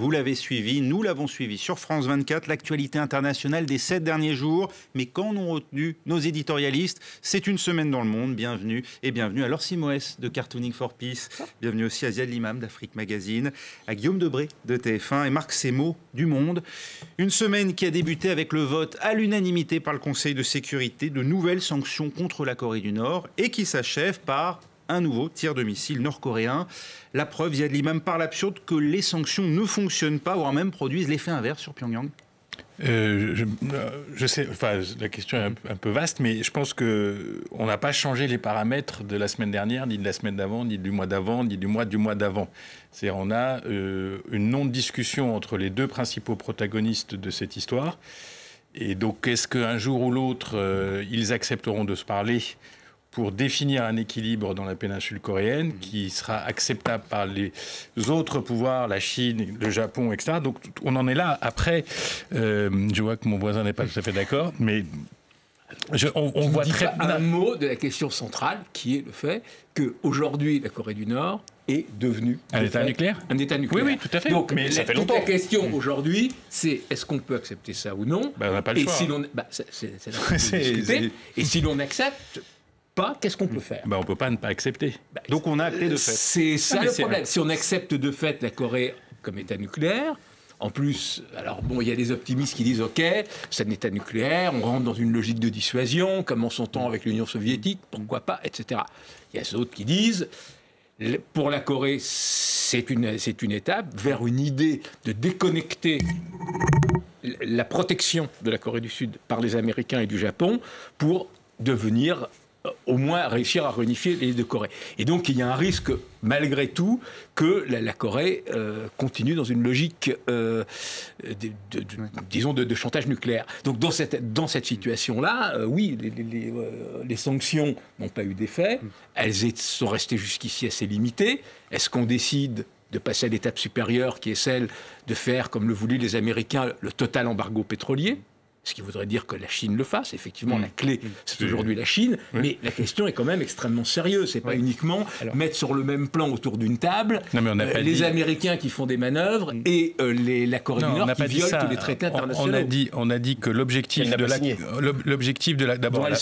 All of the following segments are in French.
Vous l'avez suivi, nous l'avons suivi sur France 24, l'actualité internationale des 7 derniers jours. Mais qu'en ont retenu nos éditorialistes? C'est une semaine dans le monde. Bienvenue et bienvenue à Laure Simoes de Cartooning for Peace. Bienvenue aussi à Ziad Limam d'Afrique Magazine, à Guillaume Debré de TF1 et Marc Semo du Monde. Une semaine qui a débuté avec le vote à l'unanimité par le Conseil de sécurité de nouvelles sanctions contre la Corée du Nord et qui s'achève par un nouveau tir de missile nord-coréen. La preuve, Ziad Limam, par l'absurde que les sanctions ne fonctionnent pas, voire même produisent l'effet inverse sur Pyongyang. Je sais, enfin, la question est un peu vaste, mais je pense qu'on n'a pas changé les paramètres de la semaine dernière, ni de la semaine d'avant, ni du mois d'avant, ni du mois d'avant. C'est-à-dire on a une non-discussion entre les deux principaux protagonistes de cette histoire. Et donc, est-ce qu'un jour ou l'autre, ils accepteront de se parler pour définir un équilibre dans la péninsule coréenne qui sera acceptable par les autres pouvoirs, la Chine, le Japon, etc. Donc on en est là. Après, je vois que mon voisin n'est pas tout à fait d'accord, mais on voit très bien un mot de la question centrale, qui est le fait qu'aujourd'hui, la Corée du Nord est devenue un État nucléaire. Un État nucléaire. Oui, tout à fait. Donc, mais ça fait toute longtemps. la question aujourd'hui, c'est est-ce qu'on peut accepter ça ou non? On n'a pas le choix. Si c'est et si l'on accepte pas, qu'est-ce qu'on peut faire? On ne peut pas ne pas accepter. Donc on a acté de fait. C'est ça le problème. Si on accepte de fait la Corée comme État nucléaire, en plus, alors bon, il y a des optimistes qui disent « Ok, c'est un État nucléaire, on rentre dans une logique de dissuasion, comme en son temps avec l'Union soviétique, pourquoi pas, etc. » Il y a d'autres qui disent « Pour la Corée, c'est une étape vers une idée de déconnecter la protection de la Corée du Sud par les Américains et du Japon pour devenir... au moins réussir à réunifier les deux Corées. Et donc, il y a un risque, malgré tout, que la Corée continue dans une logique, disons, de chantage nucléaire. Donc, dans cette situation-là, oui, les sanctions n'ont pas eu d'effet. Elles sont restées jusqu'ici assez limitées. Est-ce qu'on décide de passer à l'étape supérieure, qui est celle de faire, comme le voulaient les Américains, le total embargo pétrolier ? Ce qui voudrait dire que la Chine le fasse. Effectivement, la clé, c'est aujourd'hui la Chine. Oui. Mais la question est quand même extrêmement sérieuse. C'est pas uniquement mettre sur le même plan autour d'une table les Américains qui font des manœuvres et la Corée du Nord qui viole tous les traités internationaux. On a dit que l'objectif de la... Dont elle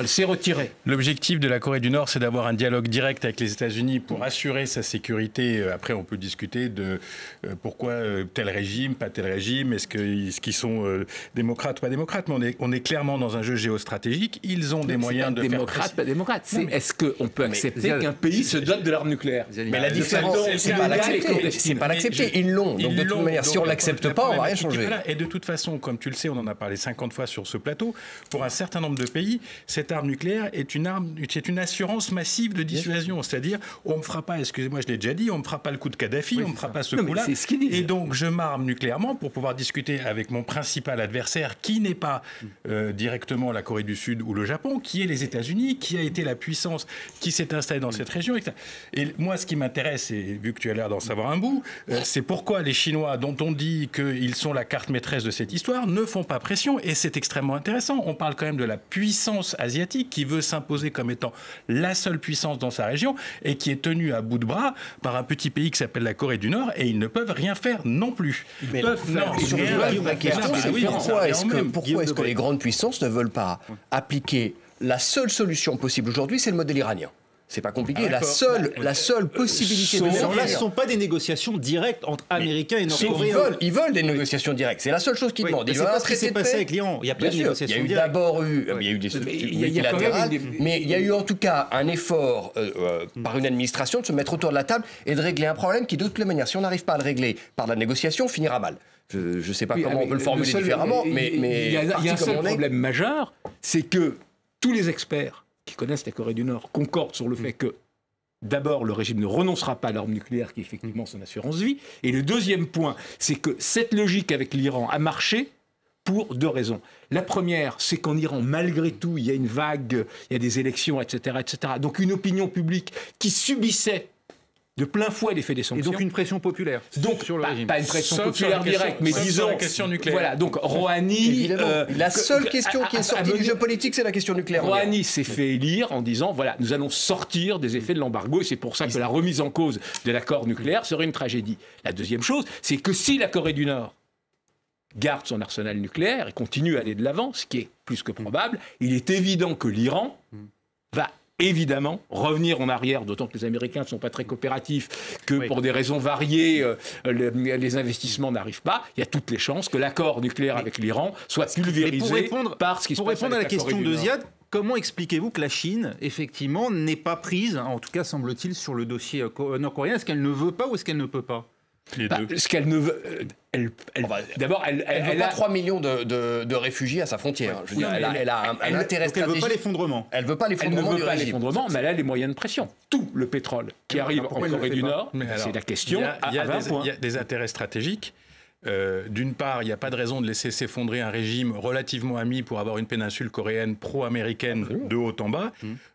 s'est retirée. L'objectif de la Corée du Nord, c'est d'avoir un dialogue direct avec les États-Unis pour assurer sa sécurité. Après, on peut discuter de pourquoi tel régime, pas tel régime. Est-ce qu'ils sont... démocrates ou pas démocrates, mais on est clairement dans un jeu géostratégique. Ils ont des moyens de démocrate, pas démocrate. Est-ce qu'on peut accepter qu'un pays se dote de l'arme nucléaire? Mais la différence, c'est pas l'accepter. C'est pas l'accepter. Ils l'ont. Donc de toute manière, si on l'accepte pas, on va rien changer. Et de toute façon, comme tu le sais, on en a parlé 50 fois sur ce plateau. Pour un certain nombre de pays, cette arme nucléaire est une assurance massive de dissuasion. C'est-à-dire, on me fera pas. Excusez-moi, je l'ai déjà dit, on me fera pas le coup de Kadhafi, on me fera pas ce coup-là. Et donc, je m'arme nucléairement pour pouvoir discuter avec mon principal adversaire, qui n'est pas directement la Corée du Sud ou le Japon, qui est les États-Unis, qui a été la puissance qui s'est installée dans cette région. Et moi, ce qui m'intéresse, et vu que tu as l'air d'en savoir un bout, c'est pourquoi les Chinois, dont on dit qu'ils sont la carte maîtresse de cette histoire, ne font pas pression. Et c'est extrêmement intéressant. On parle quand même de la puissance asiatique qui veut s'imposer comme étant la seule puissance dans sa région et qui est tenue à bout de bras par un petit pays qui s'appelle la Corée du Nord, et ils ne peuvent rien faire non plus. Ils peuvent faire. La question, c'est pourquoi est-ce que les grandes puissances ne veulent pas appliquer la seule solution possible aujourd'hui, c'est le modèle iranien? C'est pas compliqué. La seule possibilité de ce ne sont pas des négociations directes entre Américains et Nord-Coréens. Ils veulent des négociations directes. C'est la seule chose qu'ils demandent. C'est pas ce qui s'est passé avec l'Iran. Il y a pas de négociations directes. Il y a eu des multilatérales, mais il y a eu en tout cas un effort par une administration de se mettre autour de la table et de régler un problème qui, de toute manière, si on n'arrive pas à le régler par la négociation, finira mal. Je ne sais pas comment on peut le formuler différemment, mais il y a un seul problème majeur, c'est que tous les experts qui connaissent la Corée du Nord concordent sur le fait que, d'abord, le régime ne renoncera pas à l'arme nucléaire, qui est effectivement son assurance vie. Et le deuxième point, c'est que cette logique avec l'Iran a marché pour deux raisons. La première, c'est qu'en Iran, malgré tout, il y a une vague, il y a des élections, etc., etc. Donc une opinion publique qui subissait de plein fouet l'effet des sanctions. Et donc une pression populaire sur le régime. Pas une pression populaire directe, mais disons... la question nucléaire. Voilà, donc Rouhani... la seule question qui est sortie du jeu politique, c'est la question nucléaire. Rouhani s'est fait élire en disant, voilà, nous allons sortir des effets de l'embargo, et c'est pour ça que la remise en cause de l'accord nucléaire serait une tragédie. La deuxième chose, c'est que si la Corée du Nord garde son arsenal nucléaire et continue à aller de l'avant, ce qui est plus que probable, il est évident que l'Iran va évidemment revenir en arrière, d'autant que les Américains ne sont pas très coopératifs, que pour des raisons variées, les investissements n'arrivent pas. Il y a toutes les chances que l'accord nucléaire avec l'Iran soit pulvérisé par ce qui se passe. Pour répondre à la question de Ziad, comment expliquez-vous que la Chine, effectivement, n'est pas prise, en tout cas semble-t-il, sur le dossier nord-coréen? Est-ce qu'elle ne veut pas ou est-ce qu'elle ne peut pas? Ce qu'elle ne veut... D'abord, elle veut pas 3 millions de réfugiés à sa frontière. Je veux dire, elle a un intérêt stratégique. Elle veut pas l'effondrement. Elle veut pas l'effondrement du régime. Mais elle a les moyens de pression. Tout le pétrole qui arrive en Corée du Nord, c'est la question. Il y a des intérêts stratégiques. D'une part, il n'y a pas de raison de laisser s'effondrer un régime relativement ami pour avoir une péninsule coréenne pro-américaine de haut en bas,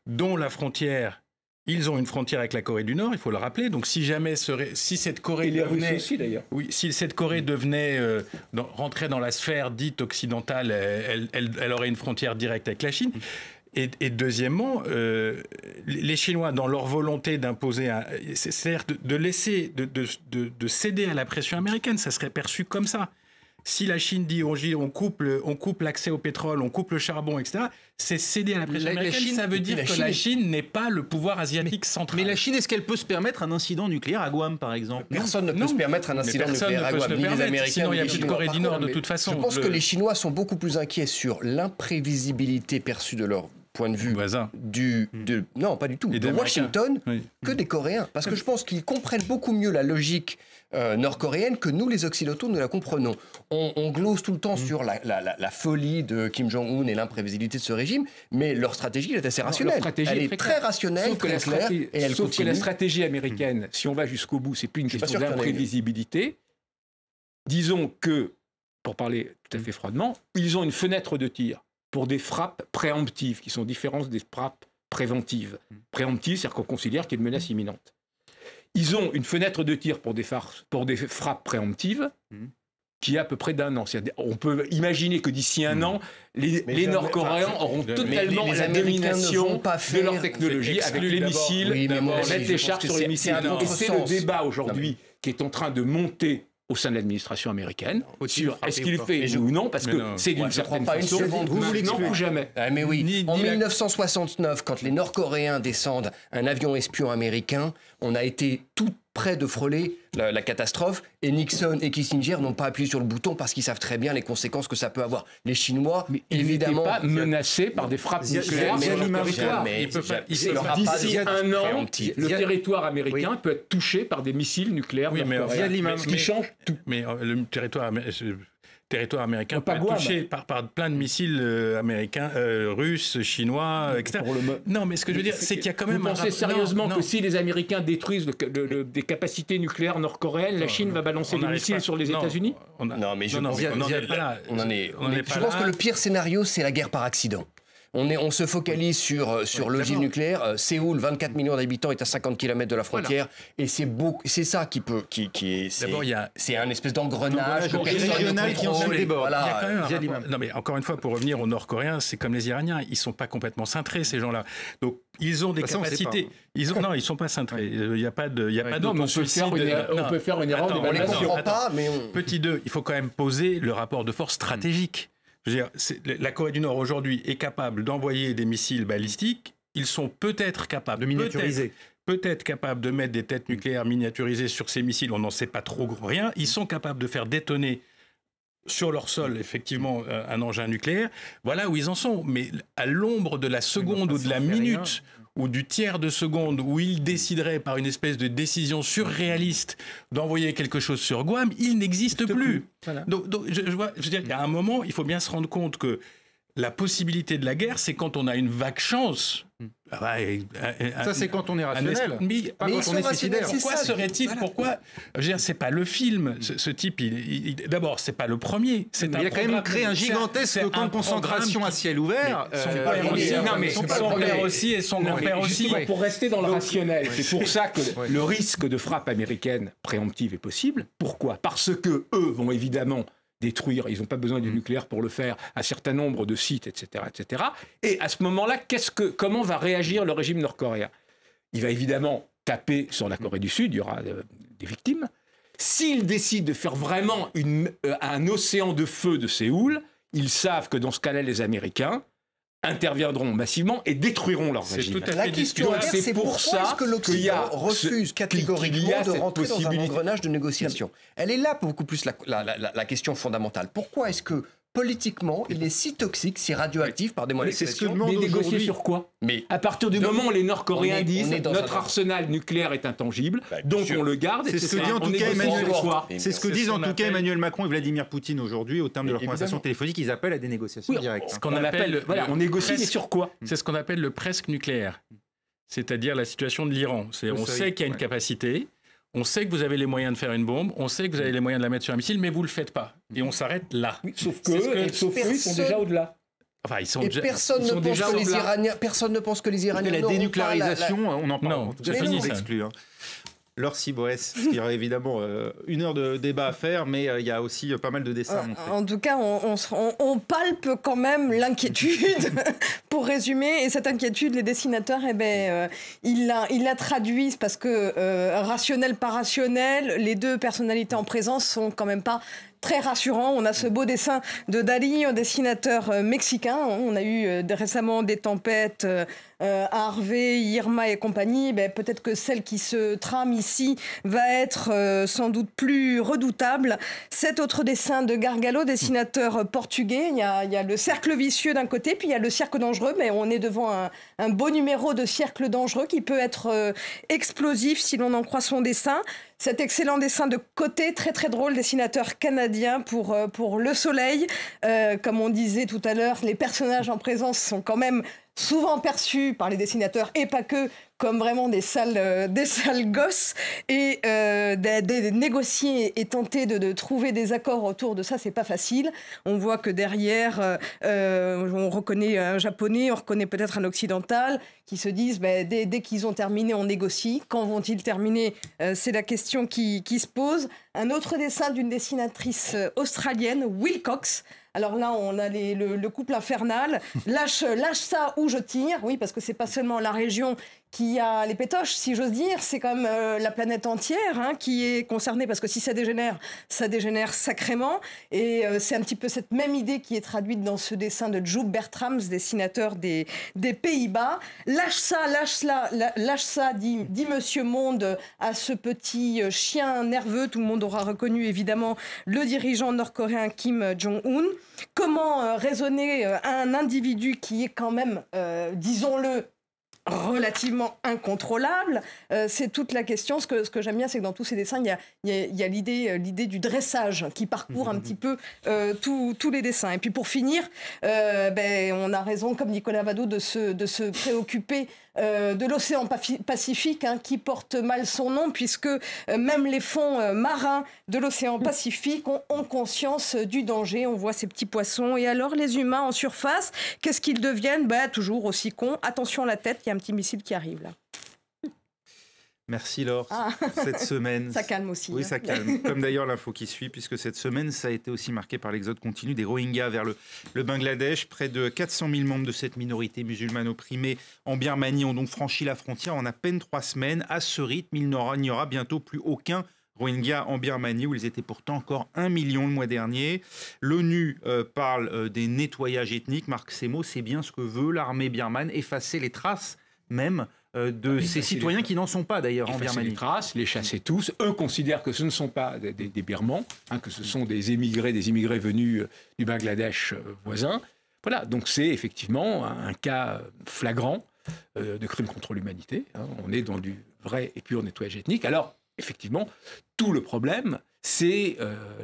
dont la frontière... Ils ont une frontière avec la Corée du Nord, il faut le rappeler. Donc, si jamais si cette Corée devenait, aussi, d'ailleurs. Oui, si cette Corée devenait rentrait dans la sphère dite occidentale, elle aurait une frontière directe avec la Chine. Et deuxièmement, les Chinois, dans leur volonté d'imposer, c'est-à-dire de céder à la pression américaine, ça serait perçu comme ça. Si la Chine dit on coupe l'accès au pétrole, on coupe le charbon, etc., c'est céder à la pression américaine. Ça veut dire que la Chine n'est pas le pouvoir asiatique central. Mais la Chine, est-ce qu'elle peut se permettre un incident nucléaire à Guam, par exemple? Personne ne peut se permettre un incident nucléaire à Guam, ni les Américains. Sinon, il n'y a plus de Corée du Nord de toute façon. Je pense que les Chinois sont beaucoup plus inquiets sur l'imprévisibilité perçue de leur point de vue non, pas du tout, de Washington que des Coréens. Parce que je pense qu'ils comprennent beaucoup mieux la logique nord-coréenne que nous, les Occidentaux, nous la comprenons. On glose tout le temps sur la folie de Kim Jong-un et l'imprévisibilité de ce régime, mais leur stratégie elle est assez rationnelle. Elle est très rationnelle, très claire, et elle continue. Sauf que la stratégie américaine, si on va jusqu'au bout, c'est plus une question d'imprévisibilité. Disons que, pour parler tout à fait froidement, ils ont une fenêtre de tir pour des frappes préemptives, qui sont différentes des frappes préventives. Préemptives, c'est-à-dire qu'on considère qu'il y a une menace imminente. Ils ont une fenêtre de tir pour des frappes préemptives qui est à peu près d'1 an. On peut imaginer que d'ici un an, les Nord-Coréens auront totalement la domination de leur technologie avec les missiles, mettre les chars sur les missiles. Et c'est le débat aujourd'hui qui est en train de monter au sein de l'administration américaine sur est-ce qu'il fait ou non, parce que c'est d'une certaine façon, non ou jamais. Mais oui, en 1969, quand les Nord-Coréens descendent un avion espion américain, on a été tout près de frôler la catastrophe, et Nixon et Kissinger n'ont pas appuyé sur le bouton parce qu'ils savent très bien les conséquences que ça peut avoir. Les Chinois, mais évidemment... Ils n'étaient pas menacés par des frappes nucléaires sur leur territoire. D'ici un an, le territoire américain peut être touché par des missiles nucléaires nord-coréens, ce qui change tout. Mais le territoire américain peut être touché par plein de missiles américains, russes, chinois, etc. Non, mais ce que je veux dire, c'est qu'il y a quand même... Vous pensez sérieusement que si les Américains détruisent des capacités nucléaires nord-coréennes, la Chine va balancer des missiles sur les États-Unis? Non, mais je pense que que le pire scénario, c'est la guerre par accident. On se focalise sur l'ogive nucléaire. Séoul, 24 millions d'habitants, est à 50 km de la frontière. Voilà. Et c'est ça qui c'est un espèce d'engrenage régional qui ensuite déborde. Voilà. Non, mais encore une fois, pour revenir aux Nord-Coréens, c'est comme les Iraniens. Ils ne sont pas complètement cintrés, ces gens-là. Donc, ils ont des capacités. Non, ils ne sont pas cintrés. Il n'y a pas de on peut faire une erreur d'évaluation. On ne les comprend pas, mais Petit 2, il faut quand même poser le rapport de force stratégique. Je veux dire, la Corée du Nord aujourd'hui est capable d'envoyer des missiles balistiques. Ils sont peut-être capables de miniaturiser. Peut-être capables de mettre des têtes nucléaires miniaturisées sur ces missiles. On n'en sait pas trop rien. Ils sont capables de faire détonner sur leur sol, effectivement, un engin nucléaire. Voilà où ils en sont. Mais à l'ombre de la seconde ou de la minute ou du tiers de seconde où ils décideraient par une espèce de décision surréaliste d'envoyer quelque chose sur Guam, il n'existe plus. Voilà. Donc je veux dire, il y a un moment, il faut bien se rendre compte que La possibilité de la guerre, c'est quand on a une vague chance. Ça, c'est quand on est rationnel. Pas quand on est suicidaire. Pourquoi serait-il c'est pas le film. Ce type, d'abord, c'est pas le premier. Il a quand même créé un gigantesque camp de concentration à ciel ouvert. Son père aussi et son grand-père aussi. Pour rester dans le rationnel, c'est pour ça que le risque de frappe américaine préemptive est possible. Pourquoi ? Parce que eux vont évidemment détruire, ils n'ont pas besoin du nucléaire pour le faire, un certain nombre de sites, etc., etc. Et à ce moment-là, comment va réagir le régime nord-coréen ? Il va évidemment taper sur la Corée du Sud, il y aura des victimes. S'il décide de faire vraiment un océan de feu de Séoul, ils savent que dans ce cas-là, les Américains interviendront massivement et détruiront leur régime. La question c'est pourquoi est-ce que l'Occident refuse catégoriquement de rentrer dans un engrenage de négociation. Elle est là beaucoup plus la question fondamentale. Pourquoi est-ce que politiquement, il est si toxique, si radioactif, pardonnez-moi l'expression. Mais négocier sur quoi ? À partir du moment où les Nord-Coréens disent notre arsenal nucléaire est intangible, donc on le garde. C'est ce que dit en tout cas Emmanuel Macron et Vladimir Poutine aujourd'hui au terme de leur conversation téléphonique. Ils appellent à des négociations directes. Ce qu'on appelle, on négocie, mais sur quoi ? C'est ce qu'on appelle le presque nucléaire, c'est-à-dire la situation de l'Iran. On sait qu'il y a une capacité. On sait que vous avez les moyens de faire une bombe, on sait que vous avez les moyens de la mettre sur un missile, mais vous ne le faites pas. Et on s'arrête là. Oui, sauf qu'eux, ils sont déjà au-delà. Enfin, personne ne pense que les Iraniens la dénucléarisation, on en parle. Non, c'est fini, ça. Exclu. Laure Simoès, il y aura évidemment une heure de débat à faire, mais il y a aussi pas mal de dessins à montrer. En tout cas, on palpe quand même l'inquiétude, pour résumer. Et cette inquiétude, les dessinateurs, ils la traduisent parce que rationnel par rationnel, les deux personnalités en présence sont quand même pas très rassurant. On a ce beau dessin de Dali, un dessinateur mexicain. On a eu récemment des tempêtes, Harvey, Irma et compagnie. Peut-être que celle qui se trame ici va être sans doute plus redoutable. Cet autre dessin de Gargalo, dessinateur portugais. Il y a le cercle vicieux d'un côté, puis il y a le cercle dangereux. Mais on est devant un beau numéro de cercle dangereux qui peut être explosif si l'on en croit son dessin. Cet excellent dessin de côté, très très drôle, dessinateur canadien pour Le Soleil. Comme on disait tout à l'heure, les personnages en présence sont quand même souvent perçus par les dessinateurs, et pas que, comme vraiment des sales gosses. Et négocier et tenter de trouver des accords autour de ça, c'est pas facile. On voit que derrière, on reconnaît un japonais, on reconnaît peut-être un occidental, qui se disent dès qu'ils ont terminé, on négocie. Quand vont-ils terminer ? C'est la question qui se pose. Un autre dessin d'une dessinatrice australienne, Wilcox. Alors là, on a le couple infernal. Lâche ça ou je tire. Oui, parce que c'est pas seulement la région qui a les pétoches, si j'ose dire. C'est quand même la planète entière qui est concernée, parce que si ça dégénère sacrément. Et c'est un petit peu cette même idée qui est traduite dans ce dessin de Joop Bertrams, dessinateur des Pays-Bas. Lâche ça, dit Monsieur Monde à ce petit chien nerveux. Tout le monde aura reconnu évidemment le dirigeant nord-coréen Kim Jong-un. Comment raisonner un individu qui est quand même, disons-le, relativement incontrôlable, c'est toute la question. Ce que j'aime bien, c'est que dans tous ces dessins, il y a l'idée du dressage qui parcourt un petit peu tous les dessins. Et puis pour finir, on a raison, comme Nicolas Vado, de se préoccuper de l'océan Pacifique, qui porte mal son nom, puisque même les fonds marins de l'océan Pacifique ont conscience du danger. On voit ces petits poissons. Et alors, les humains en surface, qu'est-ce qu'ils deviennent ? Toujours aussi cons. Attention à la tête, il y a un petit missile qui arrive là. Merci Laure. Cette semaine... Ça calme aussi. Oui, ça calme. Comme d'ailleurs l'info qui suit, puisque cette semaine, ça a été aussi marqué par l'exode continu des Rohingyas vers le Bangladesh. Près de 400 000 membres de cette minorité musulmane opprimée en Birmanie ont donc franchi la frontière en à peine 3 semaines. À ce rythme, il n'y aura bientôt plus aucun Rohingyas en Birmanie, où ils étaient pourtant encore 1 million le mois dernier. L'ONU parle des nettoyages ethniques. Marc Semo, c'est bien ce que veut l'armée birmane, effacer les traces même de ces citoyens qui n'en sont pas d'ailleurs en Birmanie. Les traces, les chasser tous. Eux considèrent que ce ne sont pas des Birmans, que ce sont des immigrés venus du Bangladesh voisin. Voilà, donc c'est effectivement un cas flagrant de crime contre l'humanité. On est dans du vrai et pur nettoyage ethnique. Alors, effectivement, tout le problème, c'est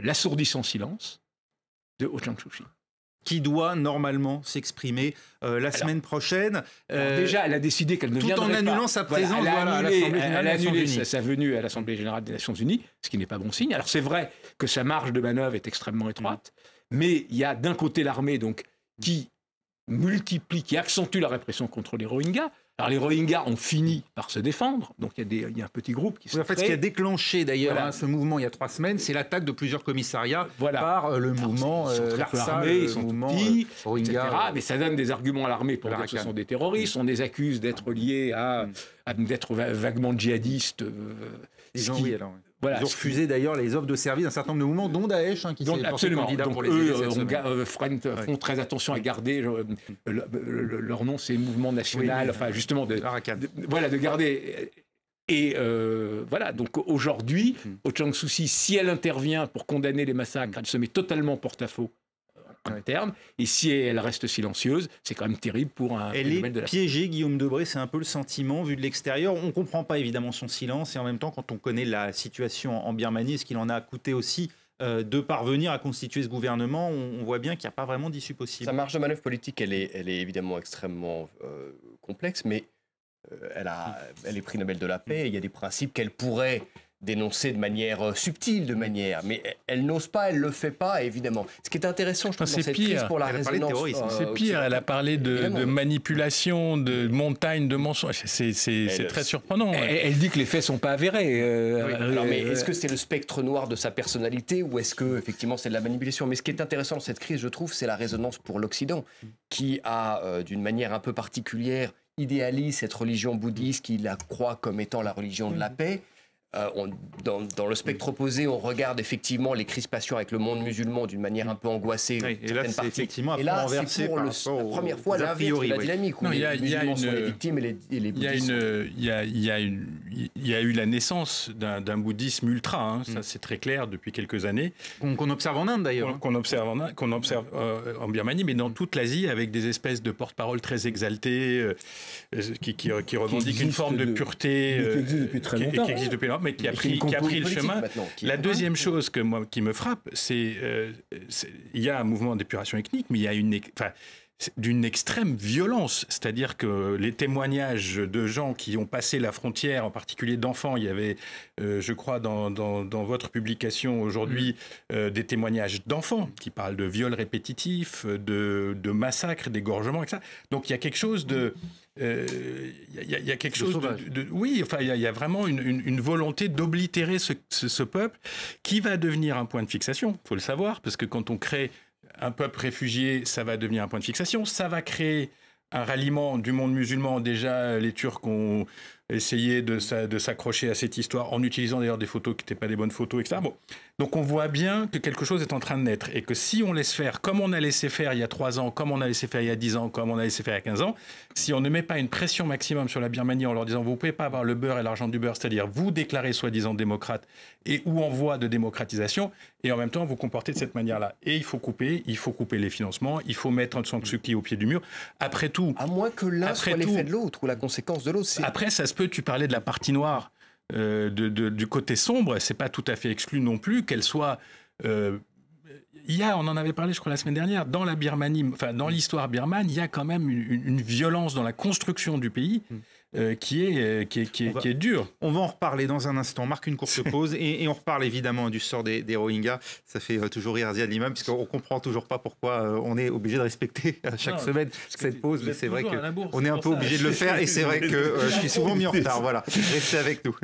l'assourdissant silence de Aung San Suu Kyi. qui doit normalement s'exprimer la semaine prochaine. Déjà, elle a décidé qu'elle ne viendrait pas. Tout en annulant sa présence à l'Assemblée générale des Nations Unies. Sa venue à l'Assemblée générale des Nations Unies, ce qui n'est pas bon signe. Alors c'est vrai que sa marge de manœuvre est extrêmement étroite, mais il y a d'un côté l'armée donc qui multiplie, qui accentue la répression contre les Rohingyas. Alors les Rohingyas ont fini par se défendre, donc il y a un petit groupe qui se crée. Ce qui a déclenché d'ailleurs ce mouvement il y a 3 semaines, c'est l'attaque de plusieurs commissariats par le mouvement armés, ils sont petits, etc. Mais ça donne des arguments à l'armée pour dire que ce sont des terroristes. On les accuse d'être liés d'être vaguement djihadistes. Ils ont refusé d'ailleurs les offres de service d'un certain nombre de mouvements, dont Daesh, qui s'est porté candidat pour les aider cette semaine. Font très attention à garder leur nom, c'est Mouvement National, enfin justement de garder. Et voilà, donc aujourd'hui, Aung San Suu Kyi, si elle intervient pour condamner les massacres, elle se met totalement porte-à-faux en terme, et si elle reste silencieuse, c'est quand même terrible pour un phénomène de la... Elle est piégée, Guillaume Debré, c'est un peu le sentiment vu de l'extérieur. On ne comprend pas évidemment son silence, et en même temps, quand on connaît la situation en Birmanie, ce qu'il en a coûté aussi de parvenir à constituer ce gouvernement, on voit bien qu'il n'y a pas vraiment d'issue possible. Sa marge de manœuvre politique, elle est évidemment extrêmement complexe, mais elle est prix Nobel de la paix, il y a des principes qu'elle pourrait dénoncer de manière subtile, mais elle n'ose pas, elle le fait pas, évidemment. Ce qui est intéressant, je trouve, dans cette crise pour la résonance... C'est pire, elle a parlé de manipulation, de montagne, de mensonges. C'est très surprenant. Elle dit que les faits sont pas avérés. Alors, mais est-ce que c'est le spectre noir de sa personnalité ou est-ce que effectivement c'est de la manipulation? Mais ce qui est intéressant dans cette crise, je trouve, c'est la résonance pour l'Occident, qui a, d'une manière un peu particulière, idéalise cette religion bouddhiste, qui la croit comme étant la religion de la paix. Dans le spectre opposé, on regarde effectivement les crispations avec le monde musulman d'une manière un peu angoissée. Et là, c'est effectivement et là, c'est pour la première fois l'inverse de la dynamique où les musulmans sont les victimes et les bouddhistes il y a eu la naissance d'un bouddhisme ultra, ça c'est très clair depuis quelques années. Qu'on observe en Inde d'ailleurs. Qu'on observe en Birmanie, mais dans toute l'Asie, avec des espèces de porte-parole très exaltés qui revendiquent une forme de pureté qui existe depuis très longtemps. Qui existe depuis longtemps, mais qui a pris le chemin. La deuxième chose qui me frappe, c'est il y a un mouvement d'épuration ethnique, mais il y a d'une extrême violence. C'est-à-dire que les témoignages de gens qui ont passé la frontière, en particulier d'enfants, il y avait, je crois, dans votre publication aujourd'hui, des témoignages d'enfants qui parlent de viols répétitifs, de massacres, d'égorgements, etc. Donc il y a quelque chose de... Il y a quelque chose oui, enfin, il y a vraiment une volonté d'oblitérer ce peuple qui va devenir un point de fixation, il faut le savoir, parce que quand on crée un peuple réfugié, ça va devenir un point de fixation, ça va créer un ralliement du monde musulman. Déjà, les Turcs ont essayé de s'accrocher à cette histoire en utilisant d'ailleurs des photos qui n'étaient pas des bonnes photos, etc. Bon. Donc on voit bien que quelque chose est en train de naître et que si on laisse faire comme on a laissé faire il y a 3 ans, comme on a laissé faire il y a 10 ans, comme on a laissé faire il y a 15 ans, si on ne met pas une pression maximum sur la Birmanie en leur disant vous ne pouvez pas avoir le beurre et l'argent du beurre, c'est-à-dire vous déclarez soi-disant démocrate et ou en voie de démocratisation, et en même temps vous comportez de cette manière-là. Et il faut couper les financements, il faut mettre Aung San Suu Kyi au pied du mur. Après tout... À moins que l'un soit l'effet de l'autre ou la conséquence de l'autre. Après, ça se peut, tu parlais de la partie noire, du côté sombre, c'est pas tout à fait exclu non plus qu'elle soit... on en avait parlé, je crois, la semaine dernière, dans la Birmanie, enfin dans l'histoire birmane, il y a quand même une violence dans la construction du pays qui est dure. On va en reparler dans un instant. On marque une courte pause et on reparle évidemment du sort des Rohingyas. Ça fait toujours rire Ziad Limam, puisqu'on ne comprend toujours pas pourquoi on est obligé de respecter chaque semaine cette pause. Mais c'est vrai qu'on est un peu obligé de le faire et c'est vrai que je suis souvent mis en retard. Voilà, restez avec nous.